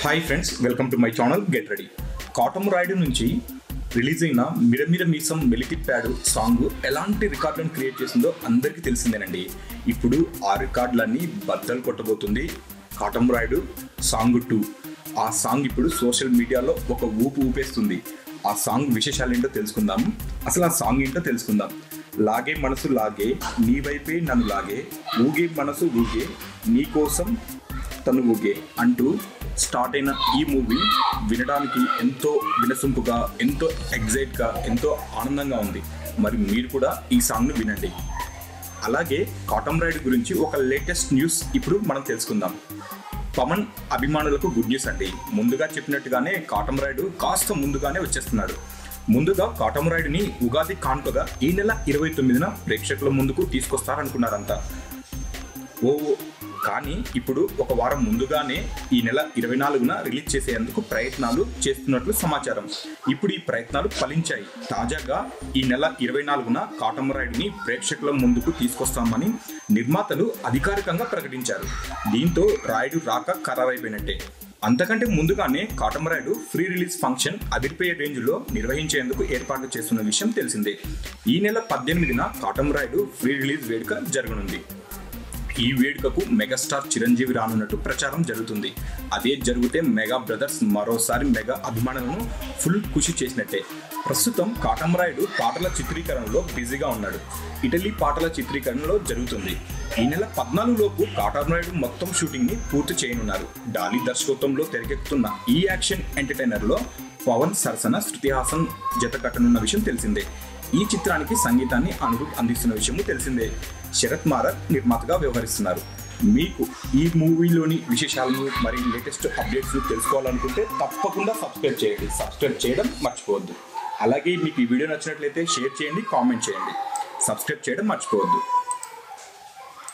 Hi friends, welcome to my channel get ready. Katamarayudu నుంచి release అయిన మిరమిర మీసం మెలితిప్పాడు సాంగ్ ఎలాంటి రికార్డులను క్రియేట్ చేసిందో అందరికీ తెలిసిందేనండి. ఇప్పుడు ఆ రికార్డులన్నీ బద్దలు కొట్టబోతుంది కాటమరాయుడు సాంగ్ 2. ఆ సాంగ్ ఇప్పుడు సోషల్ మీడియాలో ఒక ఊపేస్తుంది. ఆ సాంగ్ విశేషాలు ఏంటో తెలుసుకుందాం. అసలు ఆ సాంగ్ ఏంటో తెలుసుకుందాం. లాగే మనసు లాగే నీ వైపే నన్ను లాగే, ఊగే మనసు ఊగే నీ కోసం తను ఊగే అంటూ స్టార్ట్ అయిన ఈ మూవీ వినడానికి ఎంతో వినసొంపుగా, ఎంతో ఎగ్జైట్గా, ఎంతో ఆనందంగా ఉంది. మరి మీరు కూడా ఈ సాంగ్ను వినండి. అలాగే కాటమరాయుడు గురించి ఒక లేటెస్ట్ న్యూస్ ఇప్పుడు మనం తెలుసుకుందాం. పవన్ అభిమానులకు గుడ్ న్యూస్ అండి. ముందుగా చెప్పినట్టుగానే కాటమరాయుడు కాస్త ముందుగానే వచ్చేస్తున్నాడు. ముందుగా కాటమరాయుడిని ఉగాది కానుకగా ఈ నెల 29న ప్రేక్షకుల ముందుకు తీసుకొస్తారనుకున్నారంతా. కానీ ఇప్పుడు ఒక వారం ముందుగానే ఈ నెల 24న రిలీజ్ చేసేందుకు ప్రయత్నాలు చేస్తున్నట్లు సమాచారం. ఇప్పుడు ఈ ప్రయత్నాలు ఫలించాయి. తాజాగా ఈ నెల 24న కాటమరాయుడిని ప్రేక్షకుల ముందుకు తీసుకొస్తామని నిర్మాతలు అధికారికంగా ప్రకటించారు. దీంతో రాయుడు రాక ఖరారైపోయినట్టే. అంతకంటే ముందుగానే కాటమరాయుడు ఫ్రీ రిలీజ్ ఫంక్షన్ అదిరిపోయే రేంజ్లో నిర్వహించేందుకు ఏర్పాట్లు చేస్తున్న విషయం తెలిసిందే. ఈ నెల 18న కాటమరాయుడు ఫ్రీ రిలీజ్ వేడుక జరగనుంది. ఈ వేడుకకు మెగాస్టార్ చిరంజీవి రానున్నట్టు ప్రచారం జరుగుతుంది. అదే జరిగితే మెగా బ్రదర్స్ మరోసారి మెగా అభిమానులను ఫుల్ ఖుషి చేసినట్టే. ప్రస్తుతం కాటమరాయుడు పాటల చిత్రీకరణలో బిజీగా ఉన్నాడు. ఇటలీ పాటల చిత్రీకరణలో జరుగుతుంది. ఈ నెల 14లోపు కాటమరాయుడు మొత్తం షూటింగ్ని పూర్తి చేయనున్నారు. డాలీ దర్శకత్వంలో తెరకెక్కుతున్న ఈ యాక్షన్ ఎంటర్టైనర్లో పవన్ సరసన శృతి హాసన్ జత కట్టనున్న విషయం తెలిసిందే. ఈ చిత్రానికి సంగీతాన్ని అనురూప్ అందిస్తున్న విషయము తెలిసిందే. శరత్ మారర్ నిర్మాతగా వ్యవహరిస్తున్నారు. మీకు ఈ మూవీలోని విశేషాలను మరియు లేటెస్ట్ అప్డేట్స్ తెలుసుకోవాలనుకుంటే తప్పకుండా సబ్స్క్రైబ్ చేయండి. సబ్స్క్రైబ్ చేయడం మర్చిపోవద్దు. అలాగే మీకు ఈ వీడియో నచ్చినట్లయితే షేర్ చేయండి, కామెంట్ చేయండి. సబ్స్క్రైబ్ చేయడం మర్చిపోవద్దు.